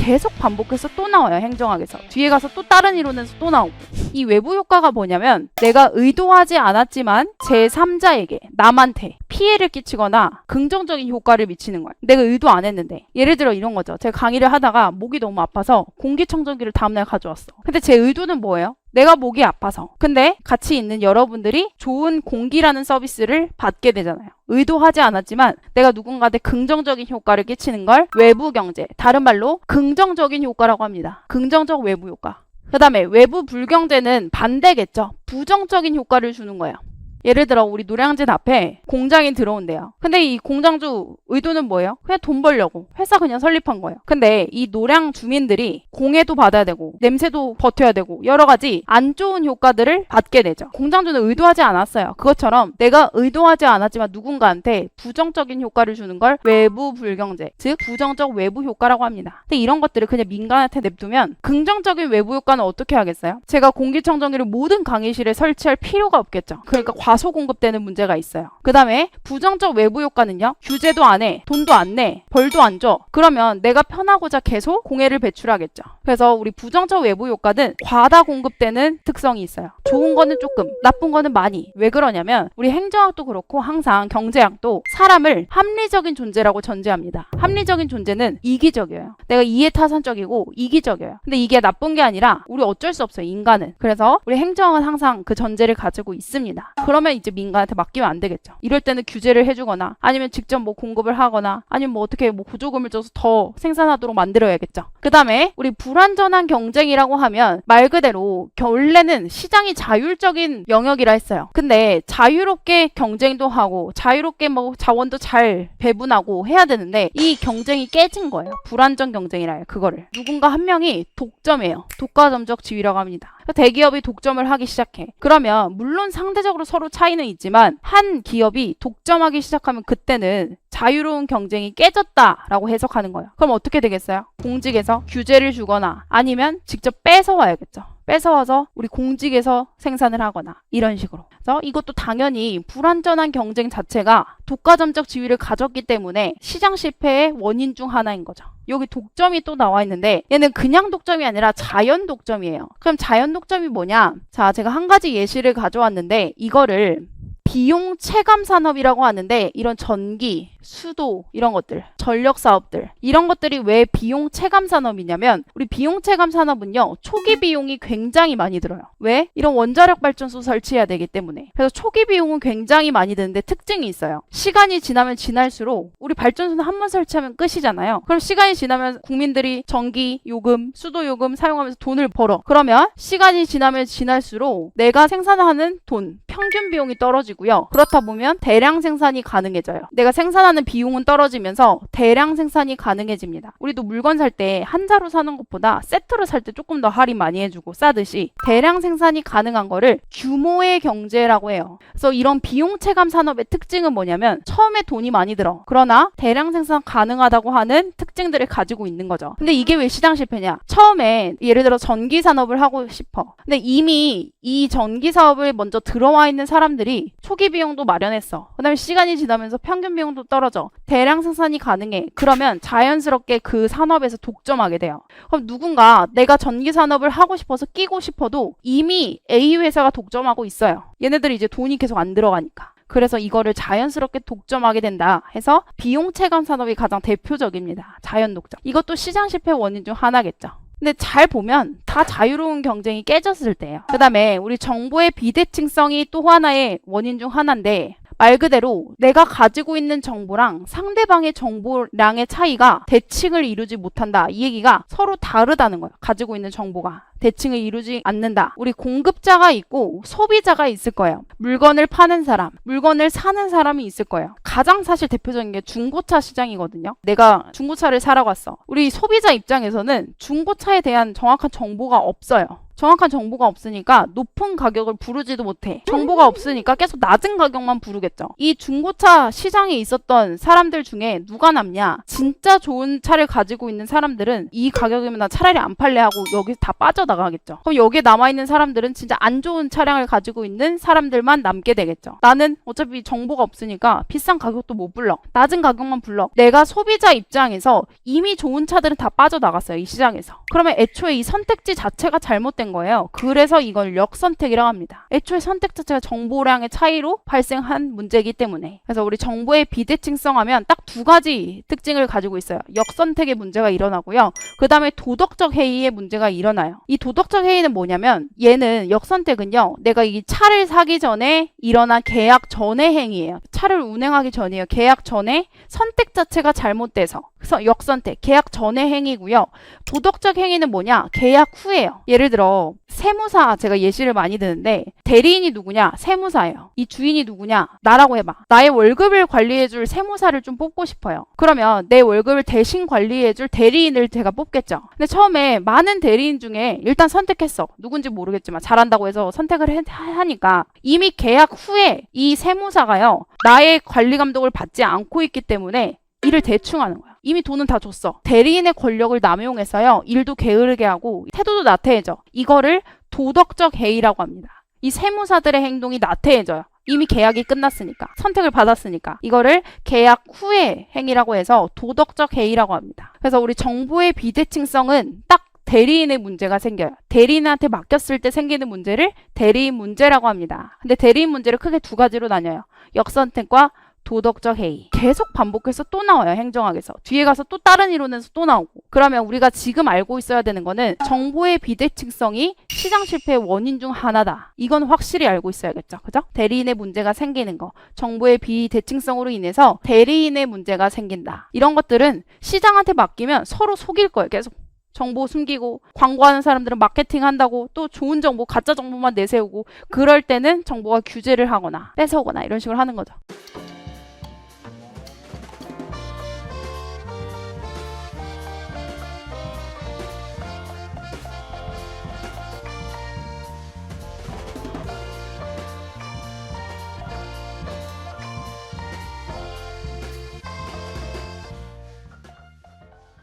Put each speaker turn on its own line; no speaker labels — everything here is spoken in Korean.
계속 반복해서 또 나와요. 행정학에서. 뒤에 가서 또 다른 이론에서 또 나오고. 이 외부 효과가 뭐냐면 내가 의도하지 않았지만 제3자에게, 남한테 피해를 끼치거나 긍정적인 효과를 미치는 거예요. 내가 의도 안 했는데. 예를 들어 이런 거죠. 제가 강의를 하다가 목이 너무 아파서 공기청정기를 다음날 가져왔어. 근데 제 의도는 뭐예요? 내가 목이 아파서. 근데 같이 있는 여러분들이 좋은 공기라는 서비스를 받게 되잖아요. 의도하지 않았지만 내가 누군가한테 긍정적인 효과를 끼치는 걸 외부 경제, 다른 말로 긍정적인 효과라고 합니다. 긍정적 외부 효과. 그 다음에 외부 불경제는 반대겠죠. 부정적인 효과를 주는 거예요. 예를 들어 우리 노량진 앞에 공장이 들어온대요. 근데 이 공장주 의도는 뭐예요? 그냥 돈 벌려고. 회사 그냥 설립한 거예요. 근데 이 노량 주민들이 공해도 받아야 되고 냄새도 버텨야 되고 여러 가지 안 좋은 효과들을 받게 되죠. 공장주는 의도하지 않았어요. 그것처럼 내가 의도하지 않았지만 누군가한테 부정적인 효과를 주는 걸 외부 불경제, 즉 부정적 외부 효과라고 합니다. 근데 이런 것들을 그냥 민간한테 냅두면 긍정적인 외부 효과는 어떻게 하겠어요? 제가 공기청정기를 모든 강의실에 설치할 필요가 없겠죠. 그러니까 과소 공급되는 문제가 있어요. 그 다음에 부정적 외부 효과는요. 규제도 안 해, 돈도 안 내, 벌도 안 줘. 그러면 내가 편하고자 계속 공해를 배출하겠죠. 그래서 우리 부정적 외부 효과는 과다 공급되는 특성이 있어요. 좋은 거는 조금, 나쁜 거는 많이. 왜 그러냐면 우리 행정학도 그렇고 항상 경제학도 사람을 합리적인 존재라고 전제합니다. 합리적인 존재는 이기적이에요. 내가 이해타산적이고 이기적이에요. 근데 이게 나쁜 게 아니라 우리 어쩔 수 없어요. 인간은. 그래서 우리 행정은 항상 그 전제를 가지고 있습니다. 그러면 이제 민간한테 맡기면 안 되겠죠. 이럴 때는 규제를 해주거나 아니면 직접 뭐 공급을 하거나 아니면 뭐 어떻게 뭐 보조금을 줘서 더 생산하도록 만들어야겠죠. 그 다음에 우리 불완전한 경쟁이라고 하면 말 그대로 원래는 시장이 자율적인 영역이라 했어요. 근데 자유롭게 경쟁도 하고 자유롭게 뭐 자원도 잘 배분하고 해야 되는데 이 경쟁이 깨진 거예요. 불완전 경쟁이라 해요. 그거를. 누군가 한 명이 독점해요. 독과점적 지위라고 합니다. 대기업이 독점을 하기 시작해. 그러면 물론 상대적으로 서로 차이는 있지만 한 기업이 독점하기 시작하면 그때는 자유로운 경쟁이 깨졌다라고 해석하는 거예요. 그럼 어떻게 되겠어요? 공직에서 규제를 주거나 아니면 직접 뺏어와야겠죠. 뺏어와서 우리 공직에서 생산을 하거나 이런 식으로. 그래서 이것도 당연히 불완전한 경쟁 자체가 독과점적 지위를 가졌기 때문에 시장 실패의 원인 중 하나인 거죠. 여기 독점이 또 나와 있는데 얘는 그냥 독점이 아니라 자연 독점이에요. 그럼 자연 독점이 뭐냐? 자, 제가 한 가지 예시를 가져왔는데 이거를 비용 체감 산업이라고 하는데 이런 전기, 수도 이런 것들, 전력 사업들 이런 것들이 왜 비용 체감 산업이냐면 우리 비용 체감 산업은요. 초기 비용이 굉장히 많이 들어요. 왜? 이런 원자력 발전소 설치해야 되기 때문에. 그래서 초기 비용은 굉장히 많이 드는데 특징이 있어요. 시간이 지나면 지날수록 우리 발전소는 한 번 설치하면 끝이잖아요. 그럼 시간이 지나면 국민들이 전기 요금, 수도 요금 사용하면서 돈을 벌어. 그러면 시간이 지나면 지날수록 내가 생산하는 돈, 평균 비용이 떨어지고요. 그렇다 보면 대량 생산이 가능해져요. 내가 생산하는 비용은 떨어지면서 대량 생산이 가능해집니다. 우리도 물건 살 때 한 자루 사는 것보다 세트로 살 때 조금 더 할인 많이 해주고 싸듯이 대량 생산이 가능한 거를 규모의 경제라고 해요. 그래서 이런 비용 체감 산업의 특징은 뭐냐면 처음에 돈이 많이 들어. 그러나 대량 생산 가능하다고 하는 특징들을 가지고 있는 거죠. 근데 이게 왜 시장 실패냐? 처음에 예를 들어 전기 산업을 하고 싶어. 근데 이미 이 전기 사업을 먼저 들어와 있는 사람들이 초기 비용도 마련했어. 그 다음에 시간이 지나면서 평균 비용도 떨어져. 대량 생산이 가능해. 그러면 자연스럽게 그 산업에서 독점하게 돼요. 그럼 누군가 내가 전기 산업을 하고 싶어서 끼고 싶어도 이미 A 회사가 독점하고 있어요. 얘네들이 이제 돈이 계속 안 들어가니까. 그래서 이거를 자연스럽게 독점하게 된다 해서 비용 체감 산업이 가장 대표적입니다. 자연 독점. 이것도 시장 실패 원인 중 하나겠죠. 근데 잘 보면 다 자유로운 경쟁이 깨졌을 때예요. 그 다음에 우리 정보의 비대칭성이 또 하나의 원인 중 하나인데 말 그대로 내가 가지고 있는 정보랑 상대방의 정보량의 차이가 대칭을 이루지 못한다. 이 얘기가 서로 다르다는 거예요. 가지고 있는 정보가. 대칭을 이루지 않는다. 우리 공급자가 있고 소비자가 있을 거예요. 물건을 파는 사람, 물건을 사는 사람이 있을 거예요. 가장 사실 대표적인 게 중고차 시장이거든요. 내가 중고차를 사러 갔어. 우리 소비자 입장에서는 중고차에 대한 정확한 정보가 없어요. 정확한 정보가 없으니까 높은 가격을 부르지도 못해. 정보가 없으니까 계속 낮은 가격만 부르겠죠. 이 중고차 시장에 있었던 사람들 중에 누가 남냐? 진짜 좋은 차를 가지고 있는 사람들은 이 가격이면 나 차라리 안 팔래 하고 여기서 다 빠져나가겠죠. 그럼 여기에 남아있는 사람들은 진짜 안 좋은 차량을 가지고 있는 사람들만 남게 되겠죠. 나는 어차피 정보가 없으니까 비싼 가격도 못 불러. 낮은 가격만 불러. 내가 소비자 입장에서 이미 좋은 차들은 다 빠져나갔어요. 이 시장에서. 그러면 애초에 이 선택지 자체가 잘못된 거예요. 그래서 이걸 역선택이라고 합니다. 애초에 선택 자체가 정보량의 차이로 발생한 문제이기 때문에. 그래서 우리 정보의 비대칭성 하면 딱 두 가지 특징을 가지고 있어요. 역선택의 문제가 일어나고요. 그 다음에 도덕적 해이의 문제가 일어나요. 이 도덕적 해이는 뭐냐면 얘는 역선택은요. 내가 이 차를 사기 전에 일어난 계약 전의 행위예요. 차를 운행하기 전이에요. 계약 전에 선택 자체가 잘못돼서. 그래서 역선택, 계약 전의 행위고요. 도덕적 행위는 뭐냐? 계약 후예요. 예를 들어 세무사 제가 예시를 많이 드는데 대리인이 누구냐? 세무사예요. 이 주인이 누구냐? 나라고 해봐. 나의 월급을 관리해줄 세무사를 좀 뽑고 싶어요. 그러면 내 월급을 대신 관리해줄 대리인을 제가 뽑겠죠. 근데 처음에 많은 대리인 중에 일단 선택했어. 누군지 모르겠지만 잘한다고 해서 선택을 하니까 이미 계약 후에 이 세무사가요. 나의 관리 감독을 받지 않고 있기 때문에 일을 대충 하는 거야. 이미 돈은 다 줬어. 대리인의 권력을 남용해서요. 일도 게으르게 하고 태도도 나태해져. 이거를 도덕적 해이라고 합니다. 이 세무사들의 행동이 나태해져요. 이미 계약이 끝났으니까. 선택을 받았으니까. 이거를 계약 후의 행위라고 해서 도덕적 해이라고 합니다. 그래서 우리 정보의 비대칭성은 딱 대리인의 문제가 생겨요. 대리인한테 맡겼을 때 생기는 문제를 대리인 문제라고 합니다. 근데 대리인 문제를 크게 두 가지로 나뉘어요. 역선택과 도덕적 해이. 계속 반복해서 또 나와요. 행정학에서. 뒤에 가서 또 다른 이론에서 또 나오고. 그러면 우리가 지금 알고 있어야 되는 거는 정보의 비대칭성이 시장 실패의 원인 중 하나다. 이건 확실히 알고 있어야겠죠. 그죠? 대리인의 문제가 생기는 거. 정보의 비대칭성으로 인해서 대리인의 문제가 생긴다. 이런 것들은 시장한테 맡기면 서로 속일 거예요. 계속. 정보 숨기고 광고하는 사람들은 마케팅 한다고 또 좋은 정보, 가짜 정보만 내세우고 그럴 때는 정보가 규제를 하거나 뺏어오거나 이런 식으로 하는 거죠.